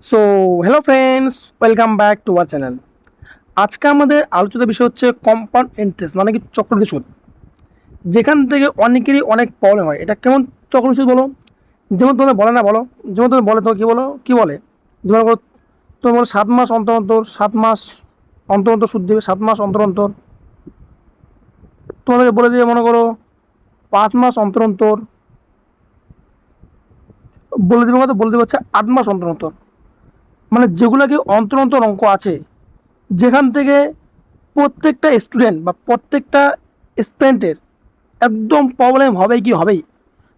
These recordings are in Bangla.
So hello friends, welcome back to our channel. আজকে আমাদের আলোচিত বিষয় হচ্ছে কম্পাউন্ড ইন্টারেস্ট মানে কি চক্রবৃদ্ধি সুদ, যেখান থেকে অনেকেরই অনেক প্রবলেম হয়। এটা কেমন চক্রবৃদ্ধি সুদ বলো? যেমন তোমাদের বলে না, বলো যেমন তুমি বলে তো কি বলো, কি বলে যেমন বলো, তুমি বলো 7 মাস অন্তর অন্তর, 7 মাস অন্তর অন্তর সুদ দেবে, 7 মাস অন্তর অন্তর। তোমাদেরকে বলে দিয়ে মনে করো 5 মাস অন্তর অন্তর, বলে দেবে কত, বলে দেবে হচ্ছে 8 মাস অন্তর অন্তর। মানে যেগুলো কি অন্তর অন্তর অঙ্ক আছে, যেখান থেকে প্রত্যেকটা স্টুডেন্ট বা প্রত্যেকটা স্টুডেন্টের একদম প্রবলেম হবেই কি হবেই,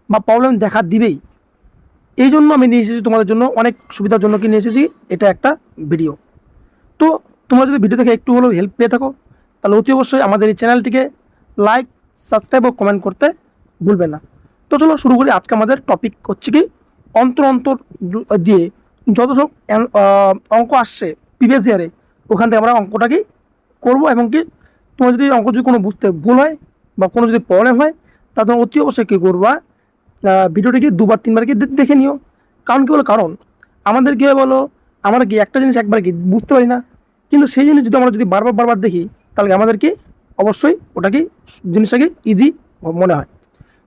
বা প্রবলেম দেখা দিবেই। এই জন্য আমি নিয়ে এসেছি তোমাদের জন্য, অনেক সুবিধার জন্য কি নিয়ে এসেছি এটা একটা ভিডিও। তো তোমরা যদি ভিডিও থেকে একটু হলেও হেল্প পেয়ে থাকো, তাহলে অতি অবশ্যই আমাদের এই চ্যানেলটিকে লাইক, সাবস্ক্রাইব ও কমেন্ট করতে ভুলবে না। তো চলো শুরু করি। আজকে আমাদের টপিক হচ্ছে কি অন্তর অন্তর দিয়ে যত সব অঙ্ক আসছে প্রিভিয়াস ইয়ারে, ওখান থেকে আমরা অঙ্কটা কি করবো, এবং কি তোমার যদি অঙ্ক যদি কোনো বুঝতে ভুল হয় বা কোনো যদি প্রবলেম হয়, তা তোমার অতি অবশ্যই কী করবা, ভিডিওটিকে দুবার তিনবার কি দেখে নিও। কারণ কী বলো, কারণ আমাদের কী হয় বলো, আমরা কি একটা জিনিস একবার কি বুঝতে পারি না, কিন্তু সেই জিনিস যদি আমরা যদি বারবার বারবার দেখি, তাহলে আমাদের কি অবশ্যই ওটা কি জিনিসটা কি ইজি মনে হয়।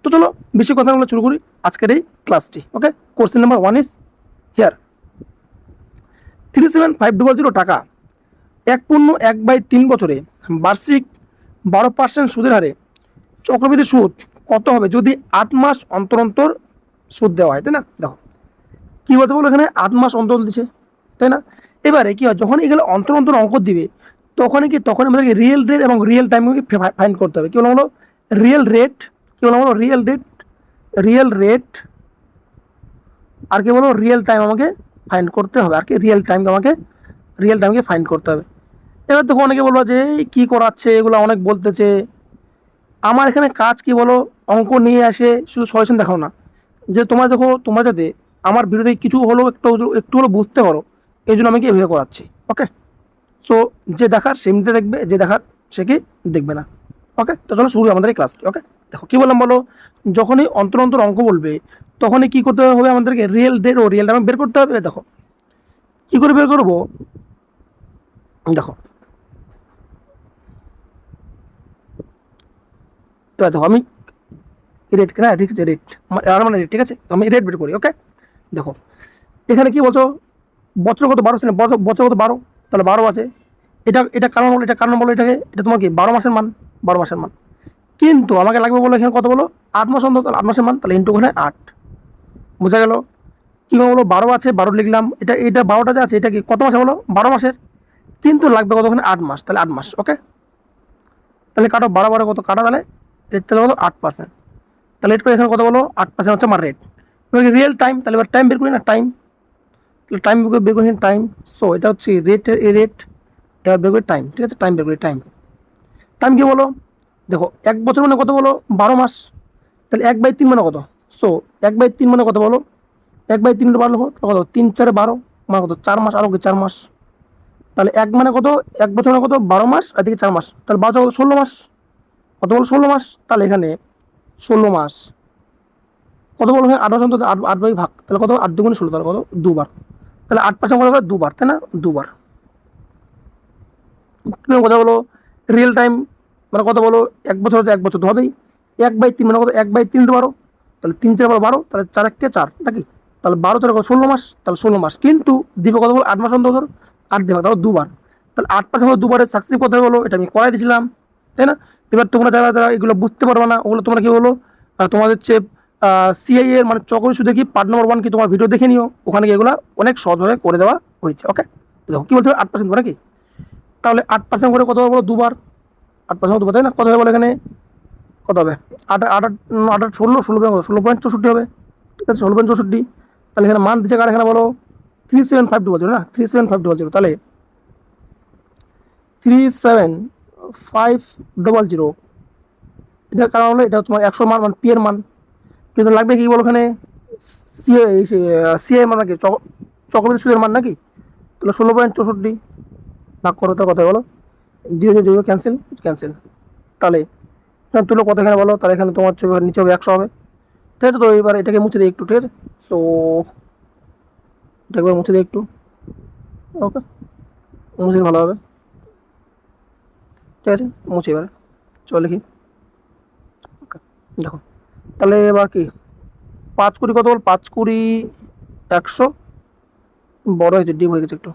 তো চলো বেশি কথা বলে শুরু করি আজকের এই ক্লাসটি। ওকে, কোশ্চেন নাম্বার 1 ইজ হিয়ার। 37,500 টাকা 1/3 বছরে বার্ষিক 12% সুদের হারে চক্রবৃদ্ধি সুদ কত হবে যদি 8 মাস অন্তর অন্তর সুদ দেওয়া হয়, তাই না? দেখো কী বলতে বলো, এখানে 8 মাস অন্তর অন্তর দিচ্ছে, তাই না? এবারে কী হয়, যখন এগুলো অন্তর অন্তর অঙ্ক দিবে, তখন আমাদেরকে রিয়েল রেট এবং রিয়েল টাইমকে ফাইন্ড করতে হবে। কী বলা হলো, রিয়েল রেট, কী বলা হলো, রিয়েল রেট আর কি বলো, রিয়েল টাইম আমাকে ফাইন্ড করতে হবে, আর কি রিয়েল টাইমকে ফাইন্ড করতে হবে। এবার দেখো অনেকে বলবো যে এই কী করাচ্ছে, এগুলো অনেক বলতেছে। আমার এখানে কাজ কি বলো, অঙ্ক নিয়ে আসে শুধু সলিউশন দেখাও না, যে তোমরা দেখো, তোমরা যাতে আমার বিরুদ্ধে কিছু হলেও একটু একটু হলেও বুঝতে পারো, এই জন্য আমি কি এভাবে করাচ্ছি। ওকে, সো যে দেখার সে এমনিতে দেখবে, যে দেখার সে কি দেখবে না। ওকে, তো চলো শুরু আমাদের এই ক্লাসটি। ওকে, দেখো কী বললাম বলো, যখনই অন্তর অন্তর অঙ্ক বলবে, তখনই কী করতে হবে আমাদেরকে, রিয়েল ডেট ও রিয়েল টাইম বের করতে হবে। দেখো কী করে বের করবো, দেখো এবার দেখো আমি রেট, না ঠিক আছে, রেট আর মানে রেট, ঠিক আছে, আমি রেট বের করি। ওকে, দেখো এখানে কি বলছো, বছর কত 12 ছিল, বছর কত 12, তাহলে 12 আছে। এটা কারণ বলো, এটাকে, এটা তোমার কি 12 মাসের মান, 12 মাসের মান। কিন্তু আমাকে লাগবে বলো এখানে কত বলো, 8 মাস অন্তর, তাহলে 8 মাসের মান, তাহলে ইন্টু ওখানে 8। বোঝা গেল? কী বলো, 12 আছে, 12 লিখলাম, এটা 12টা যে আছে, এটা কি কত মাসে বলো, 12 মাসের। কিন্তু লাগবে কত ওখানে 8 মাস, তাহলে 8 মাস। ওকে, তাহলে কাটো 12 কত কাটা, তাহলে রেট তাহলে বলো 8%। তাহলে রেট এখানে কত বলো, 8% হচ্ছে আমার রেট। এবার রিয়েল টাইম, তাহলে এবার টাইম বের করি না, টাইম, তাহলে টাইম বের করি টাইম। সো এটা হচ্ছে রেটের এ রেট, এবার বের করি টাইম, ঠিক আছে, টাইম বের করি টাইম। টাইম কি বলো, দেখো 1 বছর মানে কত বলো, 12 মাস। তাহলে 1/3 মানে কত, সো 1/3 মানে কত বলো, 1/3 বাড়লো কত, 3 4 12 মানে কত, 4 মাস, আরও কি 4 মাস। তাহলে এক মানে কত, 1 বছর মানে কত, 12 মাস, আর দিকে 4 মাস, তাহলে 12 কত, 16 মাস। কত বলো, 16 মাস। তাহলে এখানে 16 মাস কত বলো, হ্যাঁ 8 মাস অন্তত 8 ভাগ, তাহলে কত, 8 2 × 16, তাহলে কত, দুবার। তাহলে 8% কত, দুবার, তাই না, দুবার। তুমি কথা বলো, রিয়েল টাইম মানে কত বলো, 1 বছর হচ্ছে 1 বছর তো হবেই। 1/3 মানে কত, 1/3 তাহলে 3 4 12, তাহলে 4 1 4 নাকি, তাহলে 12 কত, 16 মাস, তাহলে 16 মাস। কিন্তু দিবে কত বলো, 8 মাস অন্তর, 8 দেবে, তাহলে দুবার। তাহলে 8% দুবারের সাকসেসিভ কথা বলো, এটা আমি করাই দিয়েছিলাম, তাই না? এবার তোমরা যারা যারা এগুলো বুঝতে পারবে না, ওগুলো তোমরা কি বলো, তোমাদের হচ্ছে সিআই এর মানে চক্রবৃদ্ধি সুদে কি পার্ট নম্বর 1 কি তোমার ভিডিও দেখে নিও, ওখানে গিয়ে এগুলো অনেক সহজভাবে করে দেওয়া হয়েছে। ওকে, দেখো কী বলছো, 8% নাকি, তাহলে 8% করে কত হবে বলো, দুবার। 8% দুবার, তাই না? কত হবে বলো এখানে, কত হবে, 8 8 8 16, 16.64 হবে, ঠিক আছে, 16.64। তাহলে এখানে মান দিচ্ছে কার, এখানে বলো 37500, না 37500, তাহলে 37500, এটার কারণ হলো এটা হচ্ছে তোমার 100 মান, মানে পি এর মান। কিন্তু লাগবে কি বলো এখানে, সিআই, সিআই মান নাকি, চক্রবৃদ্ধি সুদের মান নাকি। তাহলে 16.64 ভাগ করো, তার কথা বলো, 0 0 0 ক্যান্সেল ক্যান্সেল। তাহলে এখানে তুলো কত এখানে বলো, তাহলে এখানে তোমার হচ্ছে নিচে হবে 100 হবে, ঠিক আছে। তো এবার এটাকে মুছে দিই একটু, ঠিক আছে। সো এটাকে মুছে দিই একটু, ওকে, মুছে ভালো হবে। ঠিক আছে, মুছি এবার, চল লিখি। ওকে, দেখো তাহলে এবার কি 5 কুড়ি কত বল, 5 কুড়ি 100, বড় হয়েছে, ডিপ হয়ে গেছে একটু।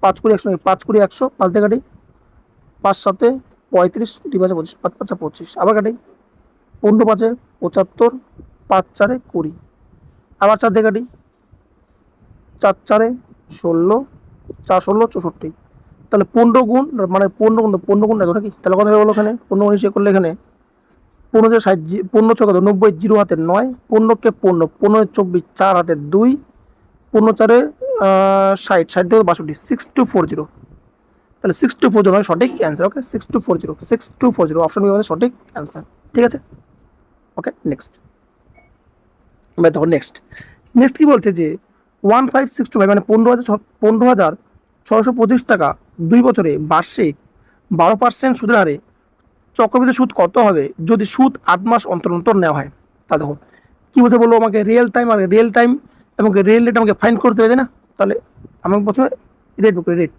5 কুড়ি 100 নাকি, 5 কুড়ি 100, 5 দিয়ে কাটি, 5 7 35, ডিপ আছে 25, 5 5 25, আবার কাটি, 15 5 75, 5 4 20, আবার 4 দিয়ে কাটি, 4 4 16, 4 16 64। তাহলে 15 গুণ, মানে 15 গুণ দেখো নাকি, তাহলে কথা বলো এখানে 15 গুণ হিসেবে করলে এখানে 15 60, 15 ছয় কত 90, 0 হাতের 9, 15 কে 15, 15 24, 4 হাতের 2, 15 4 60, 60 থেকে 62, 6240। তাহলে 6240 হয় সঠিক অ্যান্সার। ওকে, 6240, 6240 অপশন বি আমাদের সঠিক অ্যান্সার। ঠিক আছে, ওকে নেক্সট। এবার দেখো নেক্সট, নেক্সট কি বলছে যে 15625 মানে 15,625 টাকা 2 বছরে বার্ষিক 12% সুদের হারে চক্রবৃদ্ধি সুদ কত হবে যদি সুদ 8 মাস অন্তর অন্তর নেওয়া হয়। তা দেখো কি বলছে, বলবো আমাকে রিয়েল টাইম, আর রিয়েল টাইম এবং রিয়েল রেট আমাকে ফাইন্ড করতে হবে, তাই না? তাহলে আমাকে প্রথমে রেট বুক, রেট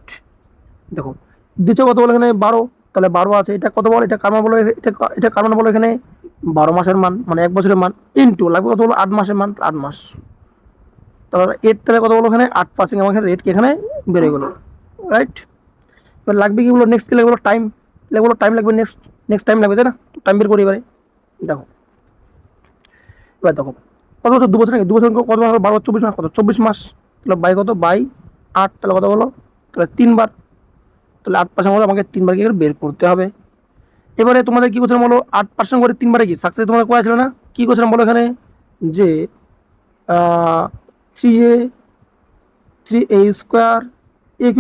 দেখো দিচ্ছে কত বলো এখানে 12, তাহলে 12 আছে, এটা কত বলো, এটা কার মান বলো, এটা কার মান বলো এখানে 12 মাসের মান, মানে 1 বছরের মান, ইন্টু লাগবে কত বলো 8 মাসের মান, 8 মাস, তাহলে এর তাহলে কত বলো এখানে 8%, আমার রেট কি এখানে বেড়ে গেলো, রাইট? এবার লাগবে কি বলো, নেক্সট কি লাগবে, টাইম লাগবে, টাইম লাগবে, নেক্সট নেক্সট টাইম লাগবে, তাই না? টাইম বের করি এবারে। দেখো এবার দেখো কত বছর, 2 বছর নাকি, 2 বছর কত মাস, 12 24 মাস, কত 24 মাস, তাহলে বাই কত, বাই 8, তাহলে কত বলো, তাহলে 3 বার, তাহলে 8% বলো আমাকে 3 বার কি করে বের করতে হবে। এবারে তোমাদের কি করছিলাম বলো, 8% করে 3 বারে কি সাকসেস তোমাদের করা ছিল না, কি করছিলাম বলো এখানে যে 3a a²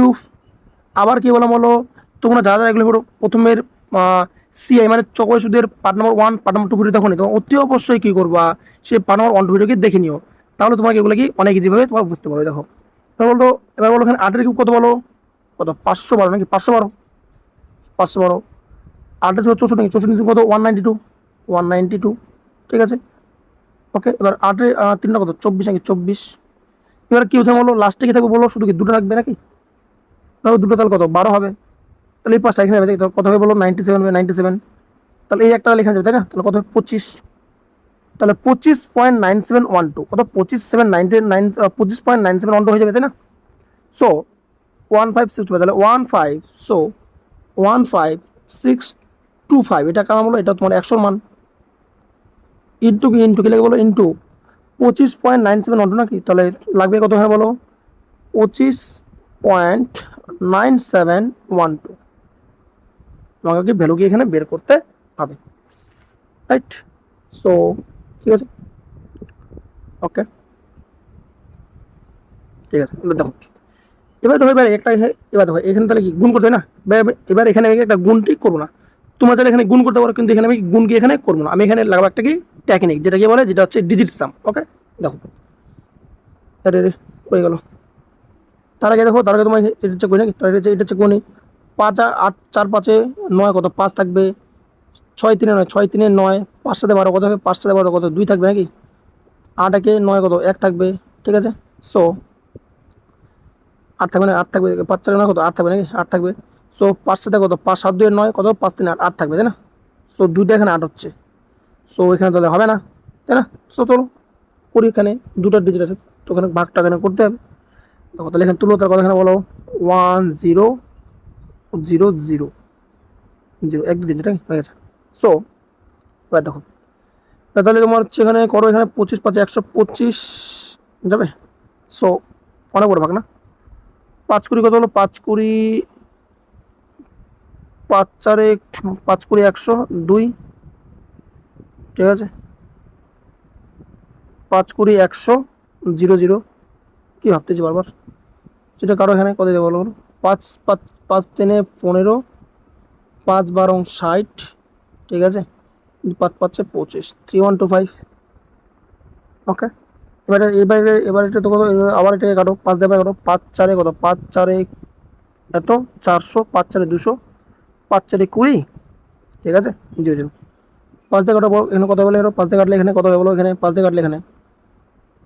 আবার কি বললাম বলো, তোমরা যারা যারা এগুলো প্রথমের সিআই মানে চক্র সুদের part number 1 part number 2 video দেখো নি, তোমার অতি অবশ্যই কি করবা, সেই পার্ট নাম্বার 1 2 ভিডিওকে দেখে নিও, তাহলে তোমাকে এগুলো কি অনেক ইজিভাবে তোমরা বুঝতে পারবে। দেখো এবার বলো এখানে 8 কিউব কত বলো, কত 512 নাকি, 512, 512, 8 64 নাকি, 64 কত 192, 192, ঠিক আছে। ওকে, এবার 8 3টা কত 24 নাকি, 24। এবার কি হচ্ছে বলো, লাস্টে কি থাকবে বলো, শুধু কি 2টা থাকবে নাকি, তাহলে 2টো তাহলে কত 12 হবে, তাহলে এই 5টা এখানে হবে, কত হবে বলো 97 হবে, 97, তাহলে এই একটা লেখা যাবে, তাই না? তাহলে কত হবে 25, তাহলে 25.9712, কত 25.9712 হয়ে যাবে, তাই না? সো 1565, তাহলে 15, সো 15625, এটা কেমন বলো, এটা তোমার 100 মান, ইন্টু কি, ইন্টু কি লাগে বলো, ইন্টু 25.9712 নাকি, তাহলে লাগবে কত হয় বলো, 25.9712, তোমাকে ভ্যালু কি এখানে বের করতে হবে, রাইট? সো ঠিক আছে, ওকে ঠিক আছে। এবার দেখো, এবার একটা, এবার দেখো এখানে তাহলে কি গুণ করতে হয় না, এবার এখানে আমি একটা গুণ ঠিক করবো না, তোমরা তাহলে এখানে গুণ করতে পারো, কিন্তু এখানে আমি গুণ কি এখানে করবো না, আমি এখানে লাগাবো একটা কি টেকনিক, যেটা কি বলে, যেটা হচ্ছে ডিজিট সাম। ওকে, দেখো আরে রে হয়ে গেল, তার আগে দেখো, তার আগে তোমার এটা হচ্ছে গুণ নাকি, তার আগে এটা হচ্ছে গুণই 5 8 4 5 9 কত 5 থাকবে, 6 3 9, 6 3 9, 5 7 12 কত হবে, 5 7 12 কত 2 থাকবে নাকি, 8 একে 9 কত 1 থাকবে, ঠিক আছে। সো 8 থাকবে না, 8 থাকবে, 5 4 9 কত 8 থাকবে নাকি, 8 থাকবে। সো 5 7 কত 5 7 2 9 কত 5 3 8, 8 থাকবে, তাই না? সো 2টা এখানে 8 হচ্ছে, সো এখানে তাহলে হবে না, তাই না? সো চলো করি, এখানে 2টা ডিজিট আছে, তো এখানে ভাগটা এখানে করতে হবে। দেখো তাহলে এখানে তুলো, তার কথা এখানে বলো 1 0 0 0 0, এক ডিজিট হয়ে গেছে। সো এবার দেখো, তাহলে তোমার হচ্ছে এখানে করো, এখানে 25 5 125 যাবে। সো অনেক বড় ভাগ না, 5 কুড়ি কত হলো, 5 কুড়ি 5 4 5 কুড়ি 102, ঠিক আছে, 5 কুড়ি 100 0 0, কি ভাবতেছি বারবার, সেটা কারো এখানে কত দেবো বলো, 5 5 5 3 15, 5 12 60, ঠিক আছে, 5 5 25, 3125। ওকে, এবারে এটা তো কত, আবার এটাকে কাটো, 5 দেবে কাটো, 5 4 কত 5 4 এত 400, 5 4 200, 5 4 20, ঠিক আছে, 0 0, 5 দিয়ে কাটো, এখানে কত বলে, 5 দিয়ে কাটলে এখানে কত হবে বলো, এখানে 5 দিয়ে কাটলে এখানে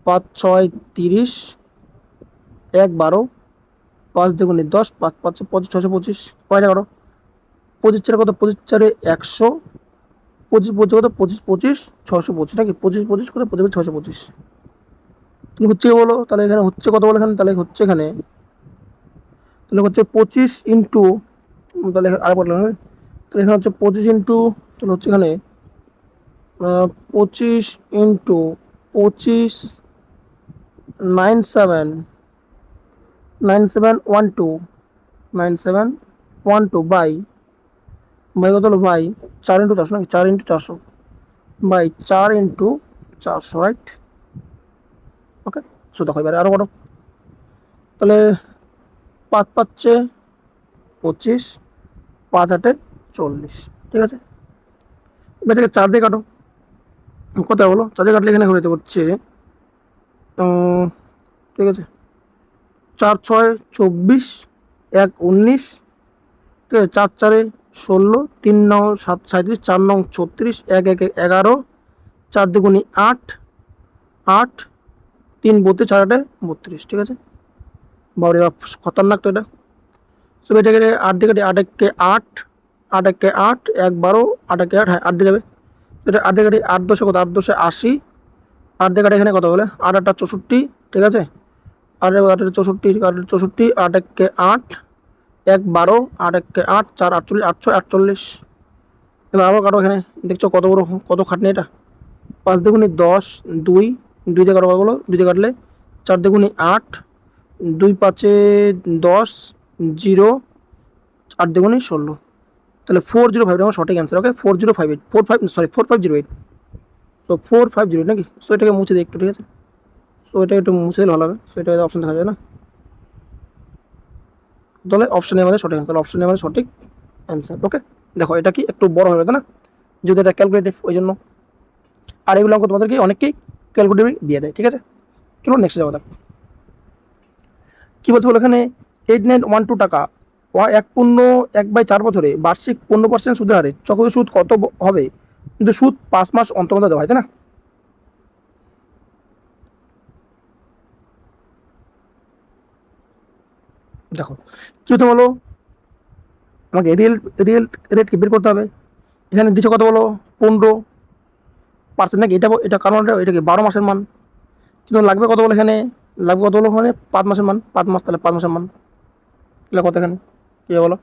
5 6 30, 1 12, 5 দুগুণে 10, 5 5 25, 625, কয়টা করো 25 4 কত, 25 4 100, 25 25 কত, 25 25 625 নাকি 25 25 কত, 25 625। তুমি হচ্ছে বলো, তাহলে এখানে হচ্ছে কত বলো, এখানে তাহলে হচ্ছে এখানে তাহলে হচ্ছে 25 ইন্টু, তাহলে আর বললাম তাহলে এখানে হচ্ছে 25 ইন্টু, তাহলে হচ্ছে এখানে 25 ইন্টু 25 97 9712 9712 বাই কত হলো বাই 4 ইন্টু 400 নাকি 4 into 400 by 4 into 400, right? Okay, so দেখো এবারে আরো বড়, তাহলে 5 পাচ্ছে 25, 5 8 40, ঠিক আছে। এবার এটাকে 4 দিয়ে কাটো, কত বলো 4 দিয়ে কাটলে এখানে হতে হচ্ছে ঠিক আছে 4 6 24, 1 19, ঠিক আছে 4 4 16, 3 9 7 37, 4 9 36, 1 1 11, 4 দুগুণি 8 8, 3 32, 4 8 32, ঠিক আছে। বাবারে বাপ, খতরনাক তো এটা। সো এটাকে 8 দিয়ে কাটি, 8 1 8, 8 1 8, 1 12, 8 1 8, হ্যাঁ 8 দিয়ে যাবে। এটা 8 দিয়ে কাটি, 8 10 কত, 8 10 80, 8 দিয়ে কাটি এখানে কত বলে 8 8 64, ঠিক আছে। 8 8 64, 8 64, 8 1 8, 1 12, 8 1 8, 4 48, 8 6 48। এবার আবার কাটো, এখানে দেখছো কত বড় কত খাটনি এটা। 5 দুগুণি 10, 2 2 দিয়ে কাটো কত বলো, 2 দিয়ে কাটলে 4 দুগুণি 8, 2 5 10, 0, 8 দুগুণি 16, তাহলে 405 আমার সঠিক অ্যান্সার। ওকে 4058, 45 সরি 4508, সো 450 নাকি। সো এটাকে মুছে দিই একটু, ঠিক আছে। সো এটা একটু মুছে দিলে ভালো হবে। সো এটা অপশন দেখা যায় না, তাহলে অপশনে আমাদের সঠিক, তাহলে অপশনে আমাদের সঠিক অ্যান্সার। ওকে দেখো এটা কি একটু বড় হয়ে গেছে না, যদি এটা ক্যালকুলেটিভ ওই জন্য। আর এগুলো অঙ্ক তোমাদেরকে অনেকেই ক্যালকুলেটিভ দিয়ে দেয়, ঠিক আছে। চলো নেক্সট যাবো। দেখ কী বলছে বলো এখানে 8912 টাকা ও 1/4 বছরে বার্ষিক 15% সুদের হারে চক্রবৃদ্ধি সুদ কত হবে, কিন্তু সুদ 5 মাস অন্তর অন্তর দেওয়া হয়, তাই না। দেখো কি হতে বলো, আমাকে রিয়েল রিয়েল রেটকে বের করতে হবে। এখানে দিচ্ছে কত বলো 15% নাকি, এটা এটা কারণ এটা কি 12 মাসের মান, কিন্তু লাগবে কত বলো এখানে, লাগবে কত বলো এখানে 5 মাসের মান, 5 মাস, তাহলে 5 মাসের মান তাহলে কত এখানে কি বলো,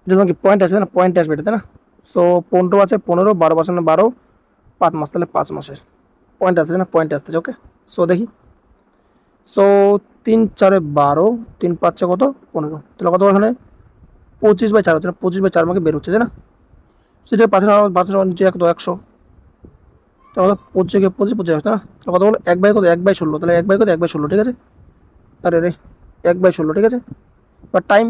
এটা তোমার কি পয়েন্ট আসবে না, পয়েন্ট আসবে এটা, তাই না। সো 15 আছে 15, 12% 12, 5 মাস, তাহলে 5 মাসের পয়েন্ট আসছে না, পয়েন্ট আসতেছে। ওকে সো দেখি, সো 3 4 12, 3 5 কত 15, তাহলে কত এখানে 25/4 হচ্ছে না, 25/4 আমাকে বের হচ্ছে, তাই না। সেটা 5 নিচে 100, তাহলে 25 25 25 আসছে না, তাহলে কত বলো 1/16, তাহলে 1/16, ঠিক আছে। আরে রে 1/16, ঠিক আছে। এবার টাইম,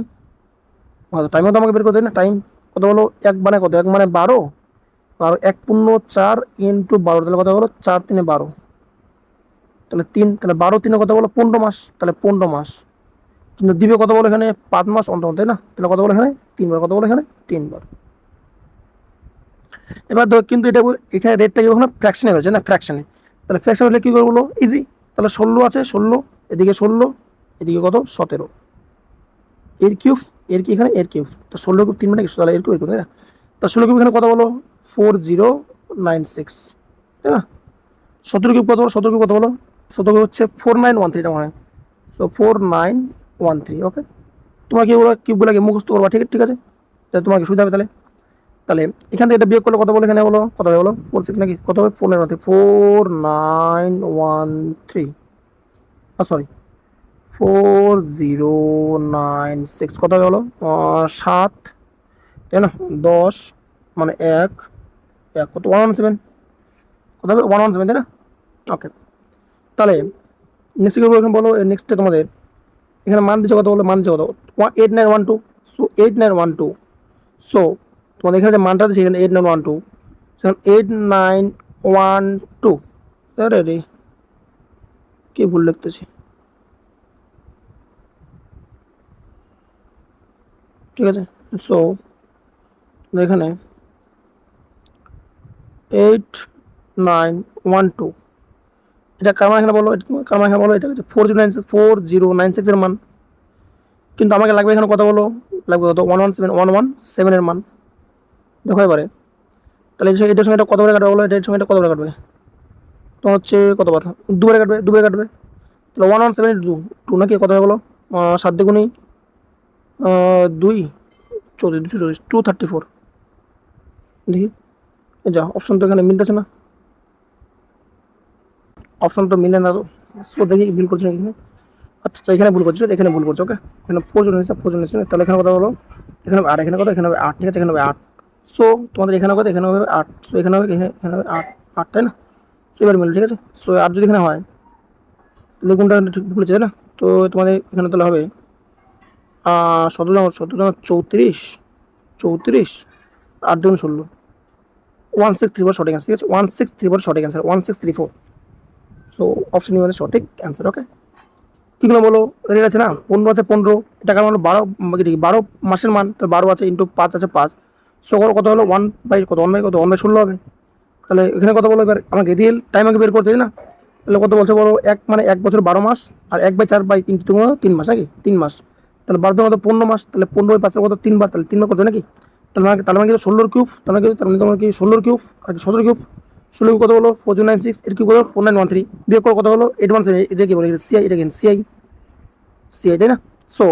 টাইমও তো আমাকে বের করতে হবে না, টাইম কত বলো 1 মানে কত, 1 মানে 12, আর 1 × 4 × 12, তাহলে কত বলো 4 3 12, তাহলে 3, তাহলে 12 3 কত বলো 15 মাস, তাহলে 15 মাস, কিন্তু দিবে কত বলো এখানে 5 মাস অন্তর, তাই না। তাহলে কত বলো এখানে 3 বার, কত বলো এখানে 3 বার। এবার ধর কিন্তু এটা এখানে রেটটা কি ওখানে ফ্র্যাকশনে হয়েছে না, ফ্র্যাকশনে, তাহলে ফ্র্যাকশন হলে কি করবো বলো, ইজি, তাহলে 16 আছে 16, এদিকে 16, এদিকে কত 17, এর কিউব, এর কি এখানে এর কিউব, তো 16 কিউব 3 মানে কি, তাহলে এর কিউব তাই না। তা 16 কিউব এখানে কত বলো 4096, তাই না। 17 কিউব কত বলো, 17 কিউব কত বলো, 17 কিউব হচ্ছে 4913, এটা মনে হয়। সো 4913, ওকে। তোমার কি ওগুলো কিউবগুলোকে মুখস্থ করবা, ঠিক ঠিক আছে, তাহলে তোমাকে সুবিধা হবে। তাহলে তাহলে এখান থেকে এটা বিয়োগ করলে কত বলো এখানে বলো, কত হবে বলো 46 নাকি, কত হবে 4913, সরি 4096, কত হবে বলো 7, তাই না 10 মানে 1 1 কত 117, কত হবে 117, তাই না। ওকে তাহলে নেক্সট কি বলবো বলো, নেক্সটে তোমাদের এখানে মান দিচ্ছে কত বলো, মান দিচ্ছে কত 8912, সো 8912, সো তোমাদের এখানে যে মানটা দিচ্ছে এখানে 8912, সেখানে 8912, আরে রে কি ভুল লিখতেছি, ঠিক আছে। সো এখানে 8912 এটা কার মান এখানে বলো, কার মান এখানে বলো, এটা হচ্ছে 4096 এর মান, কিন্তু আমাকে লাগবে এখানে কত বলো, লাগবে কত 117 এর মান। দেখো এবারে তাহলে এটার সঙ্গে এটা কত করে কাটবে বলো, এটার সঙ্গে এটা কত করে কাটবে, তো হচ্ছে কতবার, দুবারে কাটবে, দুবারে কাটবে, তাহলে 117 টু টু নাকি কত হবে বলো, 7 × 2 24, 224, 234। দেখি যা অপশন তো এখানে মিলতেছে না, অপশন তো মিলে না তো। সো দেখি ভুল করছি না এখানে, আচ্ছা আচ্ছা, এখানে ভুল করছি, এখানে ভুল করছো, ওকে এখানে 4 জন এসেছে, 4 জন এসেছে, তাহলে এখানে কথা বলো, এখানে হবে 8, এখানে কত, এখানে হবে 8, ঠিক আছে, এখানে হবে 8। সো তোমাদের এখানে কত, এখানে হবে 8, সো এখানে হবে, এখানে হবে 8, 8 তাই না। সো এবার মিলে, ঠিক আছে। সো 8 যদি এখানে হয় তাহলে কোনটা ঠিক বলেছে তাই না, তো তোমাদের এখানে তাহলে হবে 17 34, 34 8 × 16, 1634 সঠিক অ্যান্সার, ঠিক আছে, 1634 সঠিক অ্যান্সার, 1634। সো অপশন ই আমাদের সঠিক অ্যান্সার, ওকে। কীগুলো বলো, রেট আছে না, 15 আছে 15, এটা কারণ হলো 12 মাসের মান, তো 12 আছে ইন্টু 5 আছে 5, সো কত হলো 1/16 হবে। তাহলে এখানে কত বলো, এবার আমাকে রিয়েল টাইম আগে বের করতে, তাই না, তাহলে কত বলছে বলো, মানে 1 বছর 12 মাস, আর 1/4/3 3 মাস নাকি, 3 মাস, তাহলে 12 কত 15 মাস, তাহলে 15/5 কত 3 বার, তাহলে 3 বার কত নাকি, তাহলে মানে কি 16 কিউব, তাহলে তোমার কি 16 কিউব আর 17 কিউব, 16 কিউব কত হলো 4096, এর কিউব হলো 4913, বিয়োগ করে কত হলো 817, এটা কি বলে সিআই, এটা কি সিআই, সিআই তাই না। সো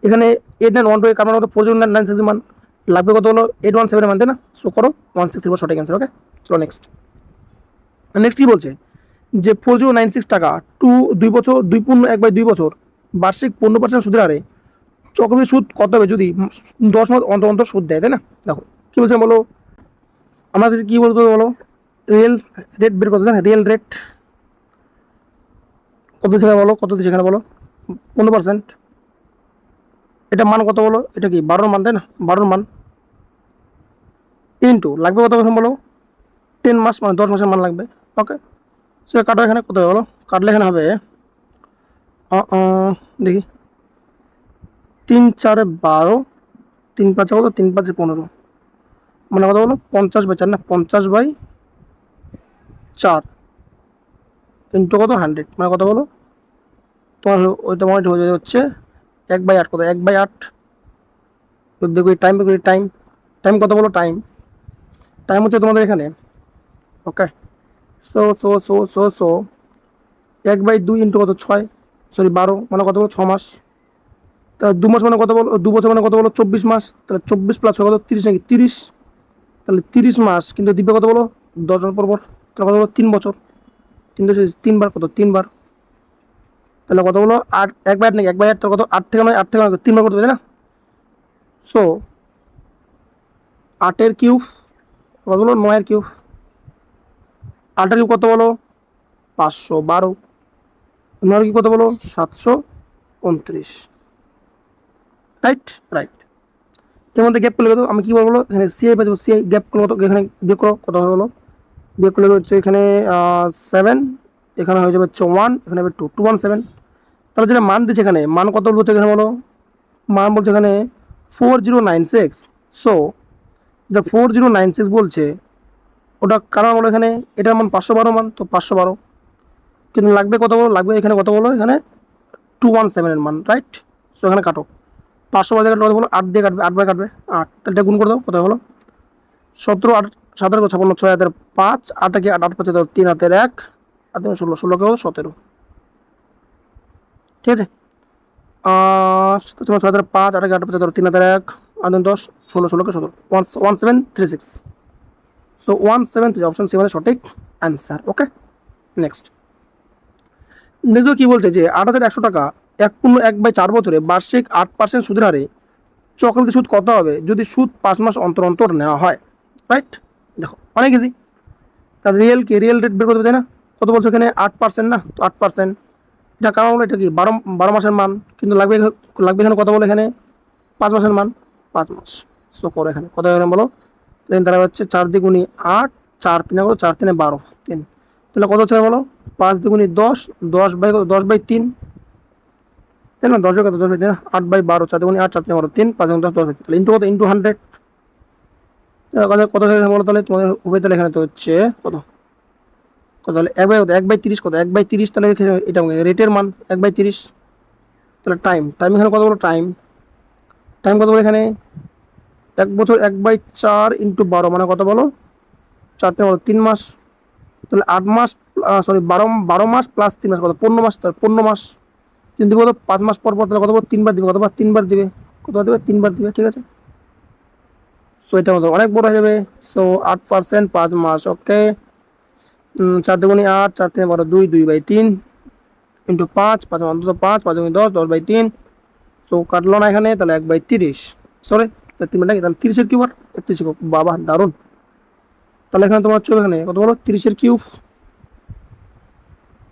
এখানে 8912 কারণ হলো 4096 মান, লাগবে কত হলো 817 মান, তাই না। সো করো 1634 সঠিক অ্যান্সার, ওকে। চলো নেক্সট, নেক্সট কি বলছে যে 4096 টাকা 2 বছর 2.1/2 বছর বার্ষিক 15% সুদের হারে চক্রবৃদ্ধি সুদ কত হবে যদি 10 মাস অন্তর অন্তর সুদ দেয়, তাই না। দেখো কি বলছে বলো, আমাদের কি বলতে হবে বলো, রিয়েল রেট বের করতে, না রিয়েল রেট কত দিচ্ছে বলো, কত দিচ্ছে এখানে বলো, 15%, এটা মান কত বলো, এটা কি 12 মান, তাই না, 12 মান ইন্টু লাগবে কত বলো, 10 মাস মানে 10 মাসের মান লাগবে, ওকে। সে কাটো, এখানে কত হবে বলো, কাটলে এখানে হবে দেখি 3 × 4 = 12, 3 × 5 কত, 3 × 5 = 15, মানে কত বলো 50/4 না, 50/4 ইন্টু কত 100, মানে কত বলো তোমার, ওই তোমার হয়ে হচ্ছে 1/8, কত 1/8, টাইম টাইম, টাইম কত বলো, টাইম টাইম হচ্ছে তোমাদের এখানে, ওকে। সো 1/2 ইন্টু কত 6, সরি 12, মানে কত বলো 6 মাস, তা 2 মাস মানে কত বলো, 2 বছর মানে কত বলো 24 মাস, তাহলে 24 + 6 কত 30 নাকি 30, তাহলে 30 মাস, কিন্তু দিবে কত বলো 10 জন পর পর, তাহলে কত বলো 3 বছর, 3 বার কত 3 বার, তাহলে কত বলো 8, 1/8 নাকি 1/8, তাহলে কত 8 থেকে নয়, 8 থেকে 9 3 বার করতে হবে, তাই না। সো 8-এর কিউব কত বলো 9-এর কিউব, 8-এর কিউব কত বলো 512, 9-এর কিউব কত বলো 729, রাইট রাইট। এর মধ্যে গ্যাপ করলে কত, আমি কি বলবো এখানে সিআই পাবো, সিআই গ্যাপ করলে কত, এখানে বিয়োগ করো কত হবে বলো, বিয়োগ করলে হচ্ছে এখানে 7, এখানে হয়ে যাবে 1, এখানে হবে 217, তাহলে যেটা মান দিচ্ছে এখানে, মান কত বলছে এখানে বলো, মান বলছে এখানে 4096। সো যেটা 4096 বলছে ওটা কারণ বলো এখানে, এটার মান 512 মান, তো 512, কিন্তু লাগবে কত বলো, লাগবে এখানে কত বলো, এখানে 217 এর মান, রাইট। সো এখানে কাটো 512 কত বলো 8 দিয়ে কাটবে, 8 বার কাটবে 8, তাহলে এটা গুণ করে দাও কত হলো 17, 8 7 56, 6 হাতের 5, 8 কি 8 5 3 হাতের 1, আর 16, 16 কে 17, ঠিক আছে। তোমার 6 হাতের 5, 8 8 5 3 হাতের 1, আর 10, 16, 16 কে 17, 1736। সো 173 অপশন সি আমাদের সঠিক অ্যান্সার, ওকে। নেক্সট, নেক্সট কি বলছে যে 8100 টাকা 1.1/4 বছরে বার্ষিক 8% সুদের হারে চক্রবৃদ্ধি সুদ কত হবে যদি সুদ 5 মাস অন্তর অন্তর নেওয়া হয়, রাইট। দেখো অনেক ইজি, তার রিয়েল কি, রিয়েল রেট বের করতে হবে, তাই না। কত বলছো এখানে 8%, না তো 8%, এটা কারণ হলো এটা কি 12 মাসের মান, কিন্তু লাগবে লাগবে এখানে কত বলো, এখানে 5 মাসের মান, 5 মাস। সো করো এখানে কত এখানে বলো, তারা হচ্ছে 4 × 2 = 8, 4 × 3 কত, 4 × 3 = 12, 3, তাহলে কত হচ্ছে বলো 5 × 2 = 10, 10/3, তাই না, 10 কত 10/3, 8/12, 4 × 2 = 8, 4 × 3 = 12, 3, 5 × 10 10, তাহলে ইন্টু কত, ইন্টু 100, কত কত বলো, তাহলে তোমাদের উভয়, তাহলে এখানে তো হচ্ছে কত কত তাহলে 1/30 কত 1/30 তাহলে এটা রেটের মান 1/30। তাহলে টাইম টাইম এখানে কত বলো টাইম টাইম কত বলো এখানে 1 বছর 1/4 ইন্টু 12 মানে কত বলো 4 বলো 3 মাস। তাহলে 8 মাস সরি 12 মাস প্লাস 3 মাস কত 15 মাস, তাহলে 15 মাস। কিন্তু কত 5 মাস পর পর তাহলে কত বলো 3 বার দিবে, কতবার 3 বার দিবে, কতবার দিবে 3 বার দিবে, ঠিক আছে। সো এটা মতো অনেক বড় হয়ে যাবে। সো 8% 5 মাস, ওকে। 4 × 8 4 × 12 2 2/3 ইন্টু 5 5 অন্তত 5 5 × 10 10/3। সো কাটলো না এখানে, তাহলে 1/30 সরি 3 নাকি, তাহলে 30-এর কিউব আর 31 কিউব, বাবা দারুণ। তাহলে এখানে তোমার হচ্ছে এখানে কত বলো 30-এর কিউব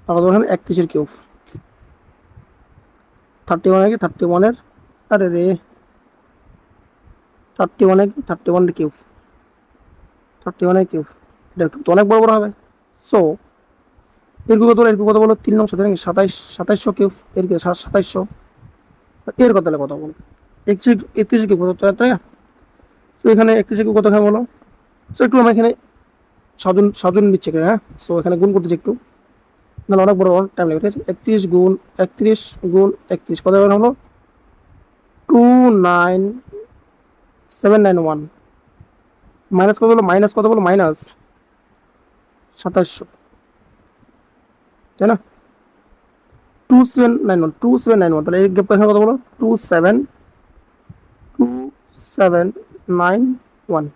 আর কত এখানে 31-এর কিউব 31 নাকি 31-এর, আরে রে 31 নাকি 31-এর কিউব 31-এর কিউব, এটা একটু তো অনেক বড় বড় হবে। সো এর কিউব কত, এর কিউব কত বলো 3 নং 7 নাকি 2700 কিউব, এর কি 2700, এর কত তাহলে কত বলো 31-এর কিউব কত, তাই না। সো এখানে 31-এর কিউব কত এখানে বলো। সো একটু আমি এখানে সাজন সাজন নিচ্ছে এখানে, হ্যাঁ। সো এখানে গুণ করতেছি একটু, নাহলে অনেক বড় টাইম লাগবে, ঠিক আছে। 31 × 31 কত হলো 29791 মাইনাস কত বলো মাইনাস কত বলো মাইনাস 2700, তাই না। 2791 তাহলে এই গ্যাপটা কত বলো 2791।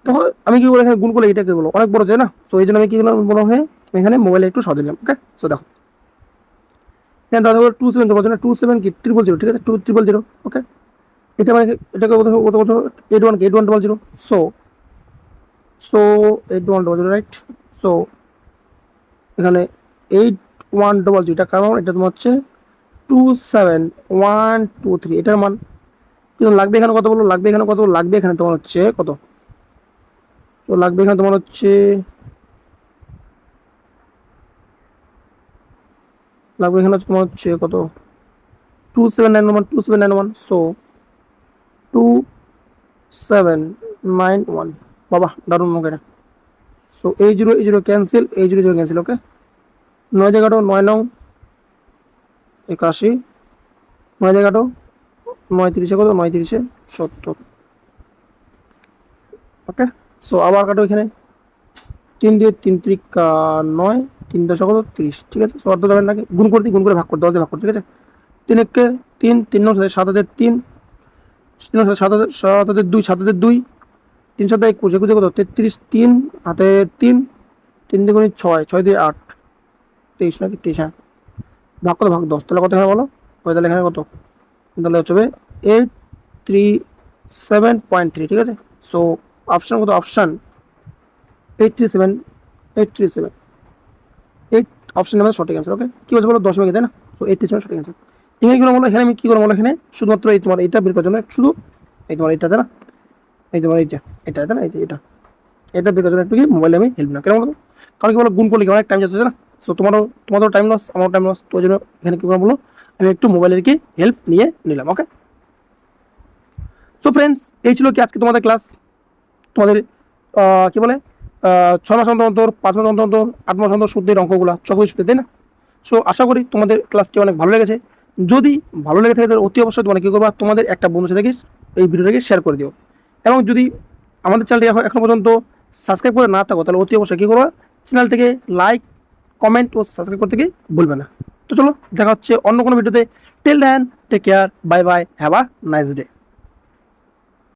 তখন আমি কি বলে এখানে গুণ করলে এটা কি বলো অনেক বড়, তাই না। সো এই জন্য আমি কি করলাম বড় হয়ে এখানে মোবাইলে একটু সাজিয়ে দিলাম, ওকে। সো দেখো এখানে দাদা 27 দেওয়ার জন্য 27 কি 000, ঠিক আছে 2000, ওকে। এটা মানে এটাকে কত বলছো 81 সো সো 8100, রাইট। সো এখানে 8100, এটা কারণ এটা তোমার হচ্ছে 27123 এটার মান। কিন্তু লাগবে এখানে কত বলো লাগবে এখানে কত লাগবে এখানে তোমার হচ্ছে কত। তো লাগবে এখানে তোমার হচ্ছে লাগবে এখানে তোমার হচ্ছে কত 2791 সো 2791, বাবা দারুণ মুখ এটা। সো এই জিরো ক্যান্সেল, এই জিরো ক্যান্সেল, ওকে। 9 দিয়ে কাটো 9 81, 9 দিয়ে কাটো 9 কত 9 70, ওকে। সো আবার কাটো এখানে 3 দিয়ে 3 × 9 3 10 কত 30, ঠিক আছে। সো অর্ধ যাবেন নাকি গুণ করে দিই, গুণ করে ভাগ করে 10 দিয়ে ভাগ করে, ঠিক আছে। 3 একে 3 3 9 7 হাতে 3 3 7 হাতে 2 7 হাতে 2 3 7 21 21 কত 33 3 হাতে 3 3 দিয়ে 6 6 দিয়ে 8 23 নাকি 23, হ্যাঁ। ভাগ কত ভাগ 10, তাহলে কত এখানে বলো ওই তাহলে এখানে কত, তাহলে হচ্ছে 837.3, ঠিক আছে। সো অপশন কত অপশন 837 837 8 অপশন নাম্বার সঠিক অ্যান্সার, ওকে। কি বলছে বলো 10 মিনিট, তাই না। সো 87 সঠিক অ্যান্সার। এখানে কি বলো এখানে আমি কি করবো বলো এখানে শুধুমাত্র এই তোমার এটা বের করার জন্য শুধু এই তোমার এটা, তাই না, এই তোমার এইটা এটা, তাই না, এই যে এটা বের করার জন্য একটু কি মোবাইলে আমি হেল্প না কেন বলো, কারণ কি বলো গুণ করলে অনেক টাইম যেতে, তাই না। সো তোমাদেরও টাইম লস আমারও টাইম লস, তো ওই জন্য এখানে কি বলো আমি একটু মোবাইলের কি হেল্প নিয়ে নিলাম, ওকে। সো ফ্রেন্ডস এই ছিল কি আজকে তোমাদের ক্লাস, তোমাদের কি বলে 6 মাস অন্তর অন্তর 5 মাস অন্তর অন্তর 8 মাস অন্তর সূত্রের অঙ্কগুলো চকরি সূত্রে, তাই না। সো আশা করি তোমাদের ক্লাসটি অনেক ভালো লেগেছে। যদি ভালো লেগে থাকে তাহলে অতি অবশ্যই তোমরা কী করবা তোমাদের একটা বন্ধুর সাথে এই ভিডিওটাকে শেয়ার করে দিও। এবং যদি আমাদের চ্যানেলটি এখন পর্যন্ত সাবস্ক্রাইব করে না থাকো তাহলে অতি অবশ্যই কী করবা চ্যানেলটিকে লাইক কমেন্ট ও সাবস্ক্রাইব করতে কি ভুলবে না। তো চলো দেখা হচ্ছে অন্য কোনো ভিডিওতে। Till then take care, bye bye, have a nice day.